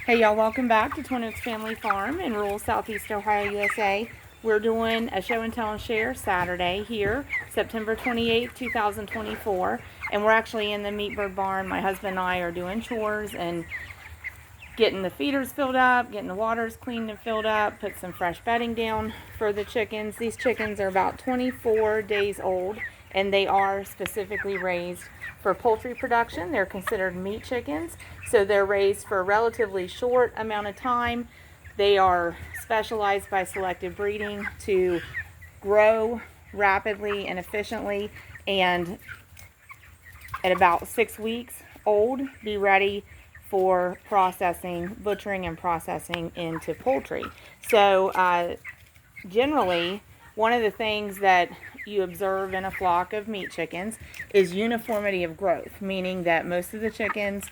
Hey y'all, welcome back to Twin Oaks Family Farm in rural southeast Ohio, USA. We're doing a show and tell and share Saturday here, September 28th, 2024. And we're actually in the meat bird barn. My husband and I are doing chores and getting the feeders filled up, getting the waters cleaned and filled up, put some fresh bedding down for the chickens. These chickens are about 24 days old and they are specifically raised for poultry production. They're considered meat chickens, so they're raised for a relatively short amount of time. They are specialized by selective breeding to grow rapidly and efficiently, and at about 6 weeks old, be ready for processing, butchering and processing into poultry. So generally, one of the things that you observe in a flock of meat chickens is uniformity of growth, meaning that most of the chickens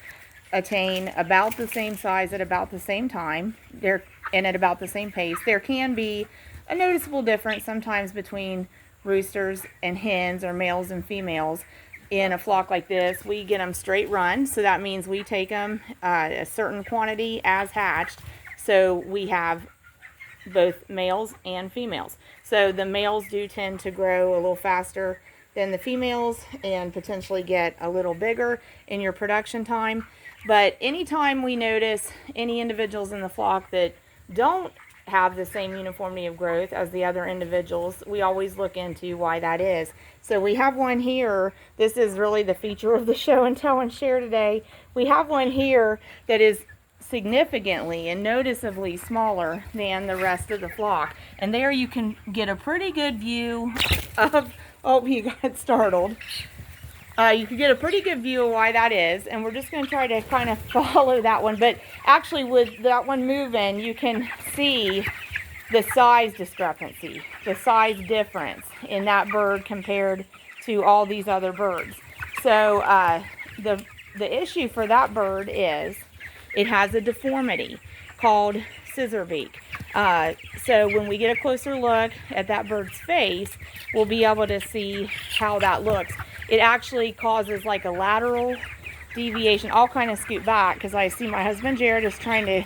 attain about the same size at about the same time, and at about the same pace. There can be a noticeable difference sometimes between roosters and hens, or males and females. In a flock like this, we get them straight run, so that means we take them a certain quantity as hatched, so we have both males and females. So the males do tend to grow a little faster than the females and potentially get a little bigger in your production time. But anytime we notice any individuals in the flock that don't have the same uniformity of growth as the other individuals, we always look into why that is. So we have one here. This is really the feature of the show and tell and share today. We have one here that is significantly and noticeably smaller than the rest of the flock. And there you can get a pretty good view of, oh, he got startled. You can get a pretty good view of why that is, and we're just going to try to kind of follow that one. But actually, with that one moving, you can see the size discrepancy, the size difference in that bird compared to all these other birds. So the issue for that bird is it has a deformity called Scissor-Beak. So when we get a closer look at that bird's face, we'll be able to see how that looks. It actually causes like a lateral deviation. I'll kind of scoot back because I see my husband Jared is trying to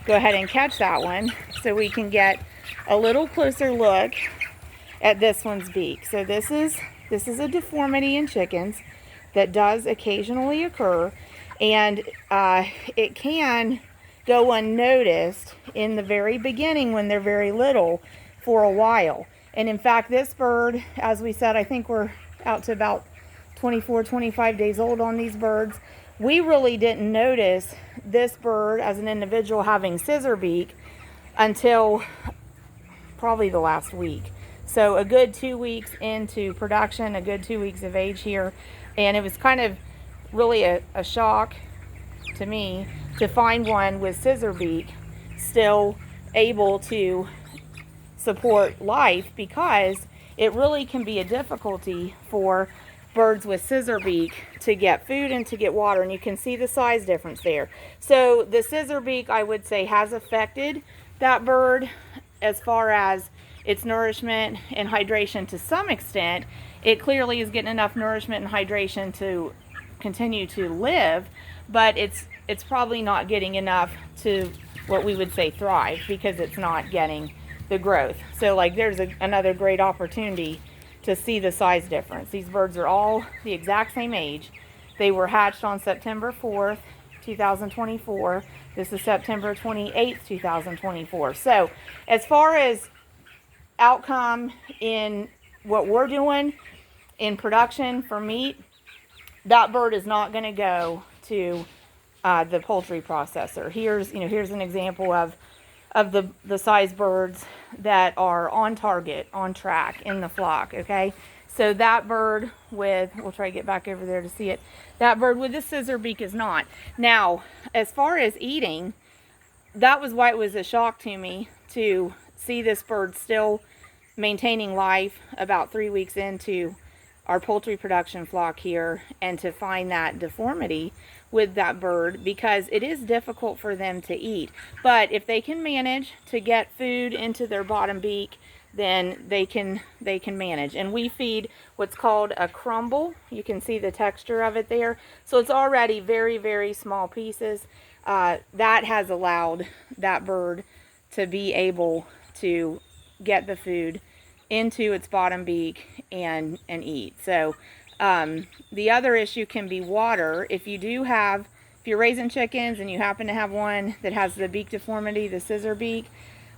go ahead and catch that one so we can get a little closer look at this one's beak. So this is a deformity in chickens that does occasionally occur, and it can go unnoticed in the very beginning when they're very little for a while. And in fact, this bird, as we said, I think we're out to about 24, 25 days old on these birds. We really didn't notice this bird as an individual having Scissor-Beak until probably the last week. So a good 2 weeks into production, a good 2 weeks of age here. And it was kind of really a shock to me to find one with Scissor-Beak still able to support life, because it really can be a difficulty for birds with Scissor-Beak to get food and to get water, and you can see the size difference there. So the Scissor-Beak, I would say, has affected that bird as far as its nourishment and hydration to some extent. It clearly is getting enough nourishment and hydration to continue to live, but it's probably not getting enough to what we would say thrive, because it's not getting the growth. So like there's another great opportunity to see the size difference. These birds are all the exact same age. They were hatched on September 4th, 2024. This is September 28th, 2024. So as far as outcome in what we're doing in production for meat, that bird is not going to go to the poultry processor. Here's an example of the size birds that are on target, on track in the flock. Okay, so that bird with, we'll try to get back over there to see it, that bird with the Scissor-Beak is not. Now, as far as eating, that was why it was a shock to me to see this bird still maintaining life about 3 weeks into our poultry production flock here, and to find that deformity with that bird, because it is difficult for them to eat. But if they can manage to get food into their bottom beak, then they can manage. And we feed what's called a crumble. You can see the texture of it there. So it's already very, very small pieces. That has allowed that bird to be able to get the food into its bottom beak and eat. So the other issue can be water. If you're raising chickens and you happen to have one that has the beak deformity, the Scissor-Beak,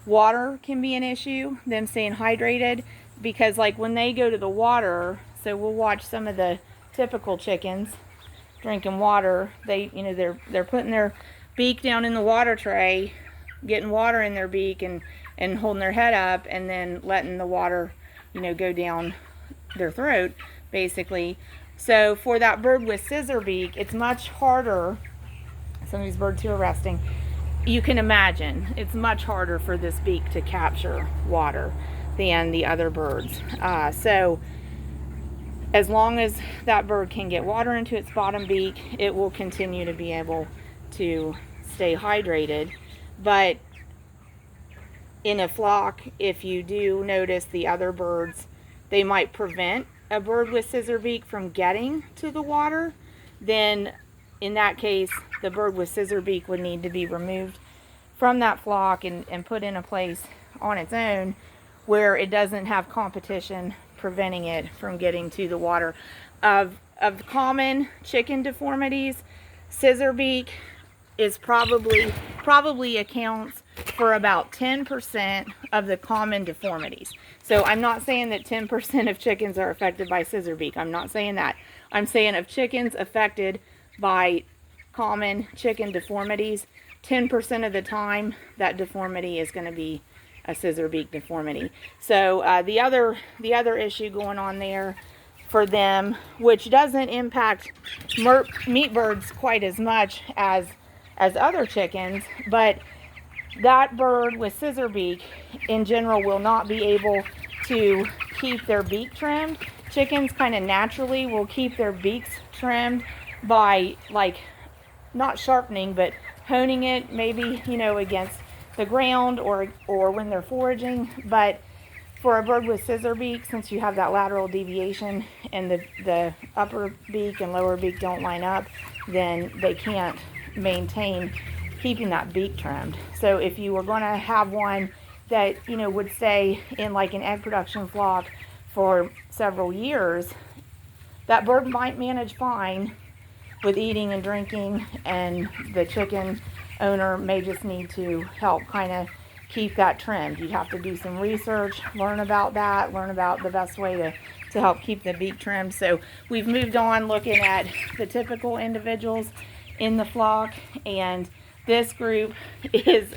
water can be an issue, them staying hydrated, because like when they go to the water, so we'll watch some of the typical chickens drinking water, they're putting their beak down in the water tray, getting water in their beak and holding their head up, and then letting the water, go down their throat, basically. So for that bird with Scissor-Beak, it's much harder. Some of these birds here are resting. You can imagine it's much harder for this beak to capture water than the other birds. So as long as that bird can get water into its bottom beak, it will continue to be able to stay hydrated. But in a flock, if you do notice the other birds, they might prevent a bird with Scissor-Beak from getting to the water, then in that case, the bird with Scissor-Beak would need to be removed from that flock and put in a place on its own where it doesn't have competition preventing it from getting to the water. Of common chicken deformities, Scissor-Beak is probably accounts for about 10% of the common deformities. So I'm not saying that 10% of chickens are affected by Scissor-Beak. I'm not saying that. I'm saying of chickens affected by common chicken deformities, 10% of the time that deformity is going to be a Scissor-Beak deformity. So the other issue going on there for them, which doesn't impact meat birds quite as much as other chickens, but that bird with Scissor-Beak in general will not be able to keep their beak trimmed. Chickens kind of naturally will keep their beaks trimmed by, like, not sharpening, but honing it, maybe, against the ground or when they're foraging. But for a bird with Scissor-Beak, since you have that lateral deviation and the upper beak and lower beak don't line up, then they can't maintain keeping that beak trimmed. So if you were going to have one that, would stay in like an egg production flock for several years, that bird might manage fine with eating and drinking, and the chicken owner may just need to help kind of keep that trimmed. You'd have to do some research, learn about the best way to help keep the beak trimmed. So we've moved on looking at the typical individuals in the flock, and this group is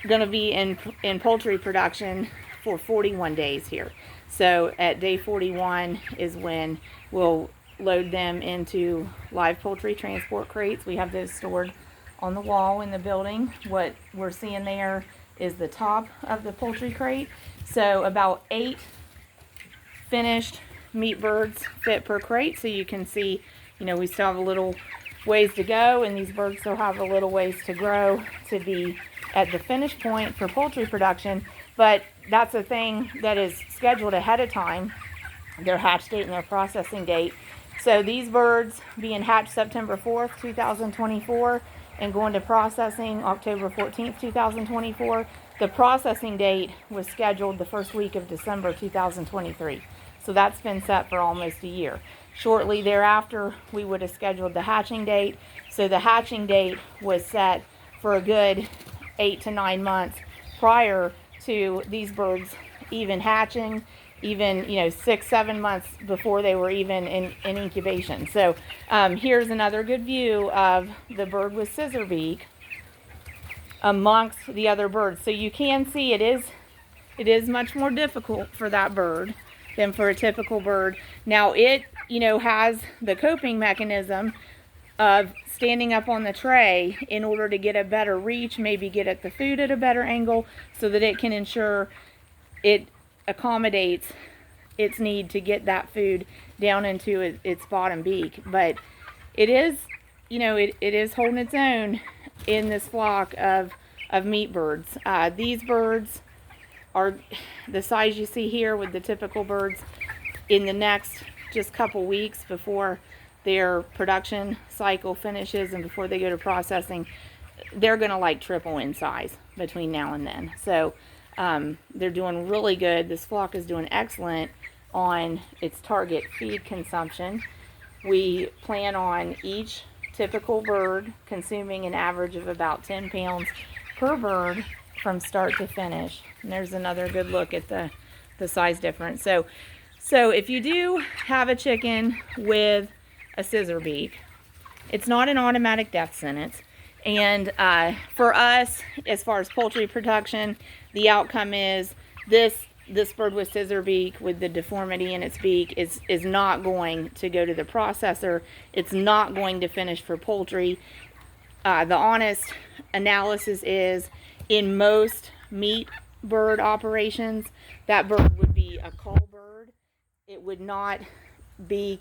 going to be in poultry production for 41 days here. So at day 41 is when we'll load them into live poultry transport crates. We have those stored on the wall in the building. What we're seeing there is the top of the poultry crate. So about 8 finished meat birds fit per crate. So you can see, we still have a little ways to go, and these birds still have a little ways to grow to be at the finish point for poultry production. But that's a thing that is scheduled ahead of time, their hatch date and their processing date. So these birds being hatched September 4th, 2024, and going to processing October 14th, 2024, the processing date was scheduled the first week of December 2023. So that's been set for almost a year. Shortly thereafter, we would have scheduled the hatching date. So the hatching date was set for a good 8 to 9 months prior to these birds even hatching, even 6-7 months before they were even in incubation. So here's another good view of the bird with Scissor-Beak amongst the other birds. So you can see it is much more difficult for that bird than for a typical bird. Now it has the coping mechanism of standing up on the tray in order to get a better reach, maybe get at the food at a better angle, so that it can ensure it accommodates its need to get that food down into its bottom beak. But it is, it is holding its own in this flock of meat birds. These birds are the size you see here with the typical birds. In the next just couple weeks before their production cycle finishes and before they go to processing, they're going to like triple in size between now and then. So they're doing really good. This flock is doing excellent on its target feed consumption. We plan on each typical bird consuming an average of about 10 pounds per bird from start to finish. And there's another good look at the size difference. So if you do have a chicken with a scissor-beak, it's not an automatic death sentence. And for us, as far as poultry production, the outcome is this bird with scissor-beak with the deformity in its beak is not going to go to the processor. It's not going to finish for poultry. The honest analysis is, in most meat bird operations, that bird would be a cull bird. It would not be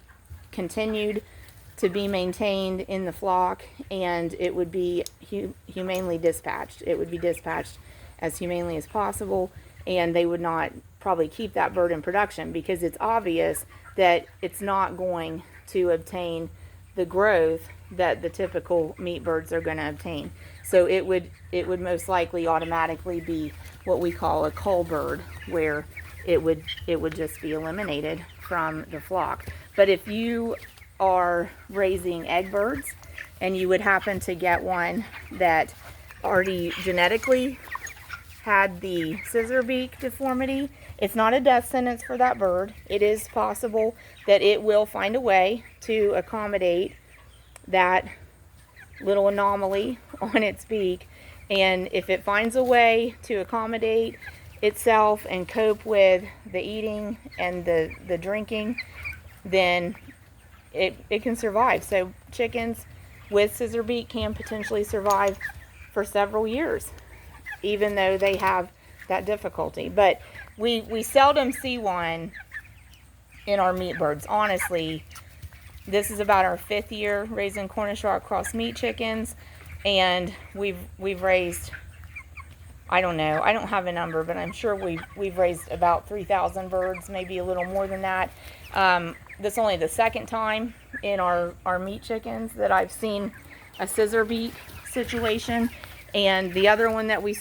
continued to be maintained in the flock, and it would be humanely dispatched. It would be dispatched as humanely as possible, and they would not probably keep that bird in production because it's obvious that it's not going to obtain the growth that the typical meat birds are going to obtain. So it would most likely automatically be what we call a cull bird, where it would just be eliminated from the flock. But if you are raising egg birds and you would happen to get one that already genetically had the scissor-beak deformity, it's not a death sentence for that bird. It is possible that it will find a way to accommodate that little anomaly on its beak, and if it finds a way to accommodate itself and cope with the eating and the drinking, then it can survive. So chickens with scissor-beak can potentially survive for several years, even though they have that difficulty. But we seldom see one in our meat birds. Honestly, this is about our 5th year raising Cornish rock cross meat chickens, and we've raised, I don't know, I don't have a number, but I'm sure we've raised about 3,000 birds, maybe a little more than that. That's only the second time in our meat chickens that I've seen a scissor-beak situation. And the other one that we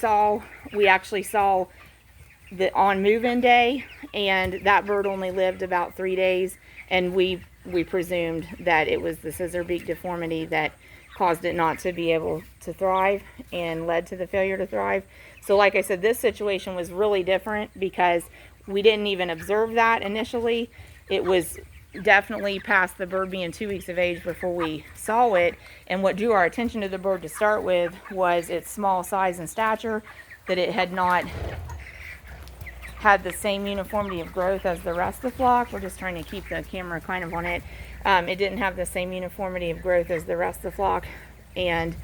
actually saw on move-in day, and that bird only lived about 3 days, and we presumed that it was the scissor-beak deformity that caused it not to be able to thrive and led to the failure to thrive. So like I said, this situation was really different because we didn't even observe that initially. It was definitely past the bird being 2 weeks of age before we saw it, and what drew our attention to the bird to start with was its small size and stature, that it had not had the same uniformity of growth as the rest of the flock. We're just trying to keep the camera kind of on it. It didn't have the same uniformity of growth as the rest of the flock, and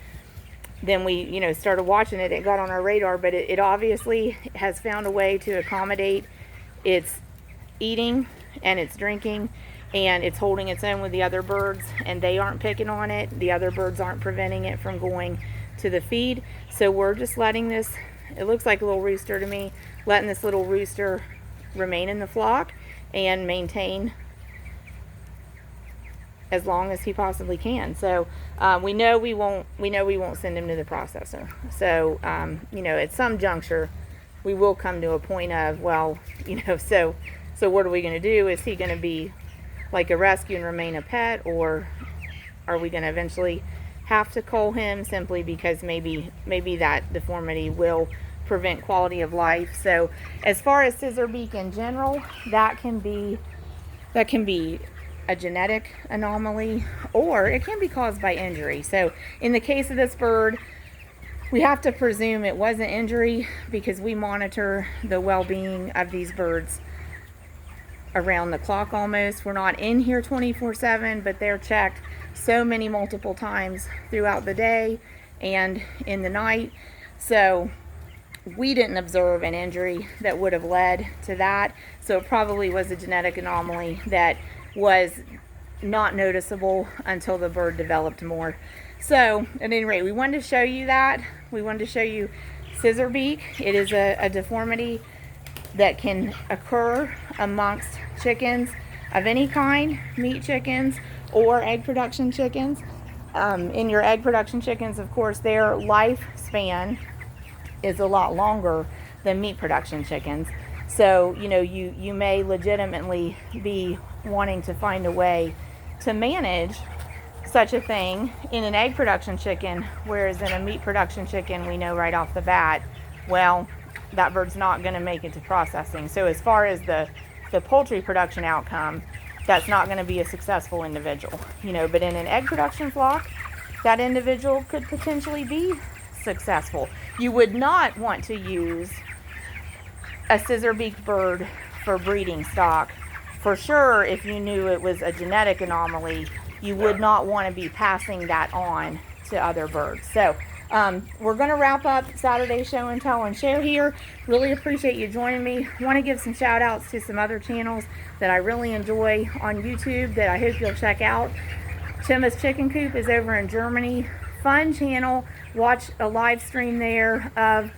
then we started watching it. It got on our radar, but it obviously has found a way to accommodate its eating and its drinking, and it's holding its own with the other birds, and they aren't picking on it. The other birds aren't preventing it from going to the feed. So we're just letting this, it looks like a little rooster to me, letting this little rooster remain in the flock and maintain as long as he possibly can. So we know we won't send him to the processor. So at some juncture we will come to a point of, well, so what are we going to do? Is he going to be like a rescue and remain a pet, or are we going to eventually have to cull him simply because maybe that deformity will prevent quality of life? So as far as scissor-beak in general, that can be a genetic anomaly, or it can be caused by injury. So in the case of this bird, we have to presume it wasn't injury because we monitor the well-being of these birds around the clock almost. We're not in here 24/7, but they're checked so many multiple times throughout the day and in the night. So we didn't observe an injury that would have led to that. So it probably was a genetic anomaly that was not noticeable until the bird developed more. So at any rate, we wanted to show you that. We wanted to show you scissor-beak. It is a deformity that can occur amongst chickens of any kind, meat chickens or egg production chickens. In your egg production chickens, of course, their lifespan is a lot longer than meat production chickens. So, you may legitimately be wanting to find a way to manage such a thing in an egg production chicken, whereas in a meat production chicken, we know right off the bat, well, that bird's not going to make it to processing. So as far as the poultry production outcome, that's not going to be a successful individual. But in an egg production flock, that individual could potentially be successful. You would not want to use a scissor-beaked bird for breeding stock. For sure, if you knew it was a genetic anomaly, you would not want to be passing that on to other birds. So we're going to wrap up Saturday show and tell and share here. Really appreciate you joining me. Want to give some shout outs to some other channels that I really enjoy on YouTube that I hope you'll check out. Tim's Chicken Coop is over in Germany. Fun channel. Watch a live stream there of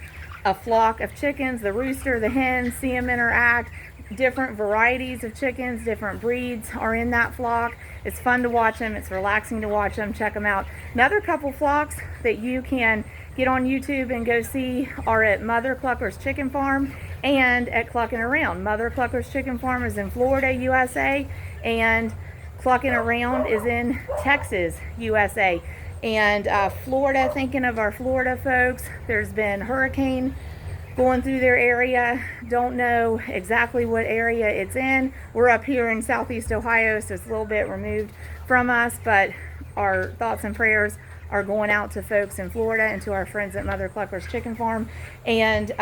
a flock of chickens, the rooster, the hen, see them interact. Different varieties of chickens, different breeds are in that flock. It's fun to watch them. It's relaxing to watch them. Check them out. Another couple flocks that you can get on YouTube and go see are at Mother Clucker's Chicken Farm and at Clucking Around. Mother Clucker's Chicken Farm is in Florida, USA, and Clucking Around is in Texas, USA. And Florida, thinking of our Florida folks, there's been hurricane going through their area. Don't know exactly what area it's in. We're up here in Southeast Ohio, so it's a little bit removed from us, but our thoughts and prayers are going out to folks in Florida and to our friends at Mother Clucker's Chicken Farm. And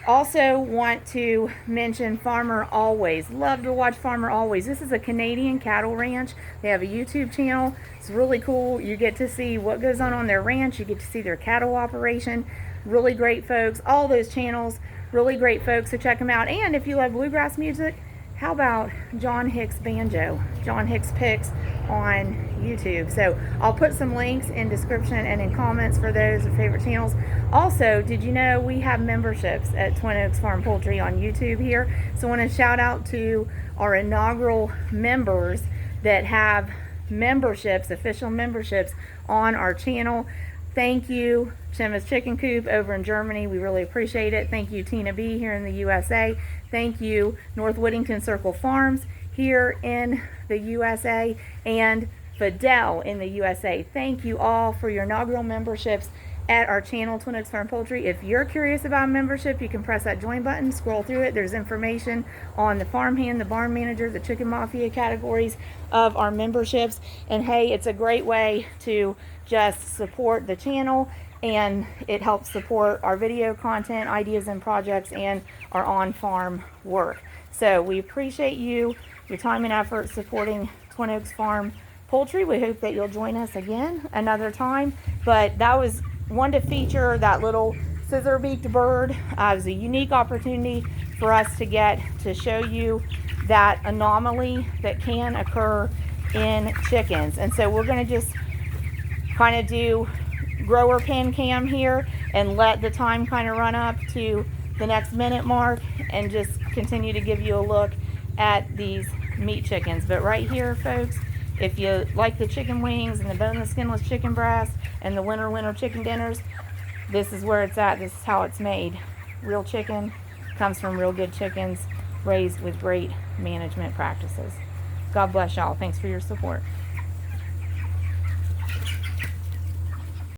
also want to mention Farmer Always. Love to watch Farmer Always. This is a Canadian cattle ranch. They have a YouTube channel. It's really cool. You get to see what goes on their ranch. You get to see their cattle operation. Really great folks. All those channels, really great folks, so check them out. And if you love bluegrass music, how about John Hicks Banjo? John Hicks Picks on YouTube. So I'll put some links in description and in comments for those favorite channels. Also, did you know we have memberships at Twin Oaks Farm Poultry on YouTube here? So I want to shout out to our inaugural members that have memberships, official memberships on our channel. Thank you, Tim's Chicken Coop over in Germany. We really appreciate it. Thank you, Tina B here in the USA. Thank you, North Whittington Circle Farms here in the USA, and Fidel in the USA. Thank you all for your inaugural memberships at our channel, Twin Oaks Farm Poultry. If you're curious about membership, you can press that join button, scroll through it. There's information on the farmhand, the barn manager, the chicken mafia categories of our memberships. And hey, it's a great way to just support the channel, and it helps support our video content, ideas and projects, and our on-farm work. So we appreciate you, your time and effort supporting Twin Oaks Farm Poultry. We hope that you'll join us again another time. But that was one to feature that little scissor-beaked bird. It was a unique opportunity for us to get to show you that anomaly that can occur in chickens. And so we're going to just kind of do grower pen cam here and let the time kind of run up to the next minute mark and just continue to give you a look at these meat chickens. But right here, folks, if you like the chicken wings and the boneless skinless chicken breast and the winter chicken dinners, this is where it's at. This is how it's made. Real chicken comes from real good chickens raised with great management practices. God bless y'all. Thanks for your support.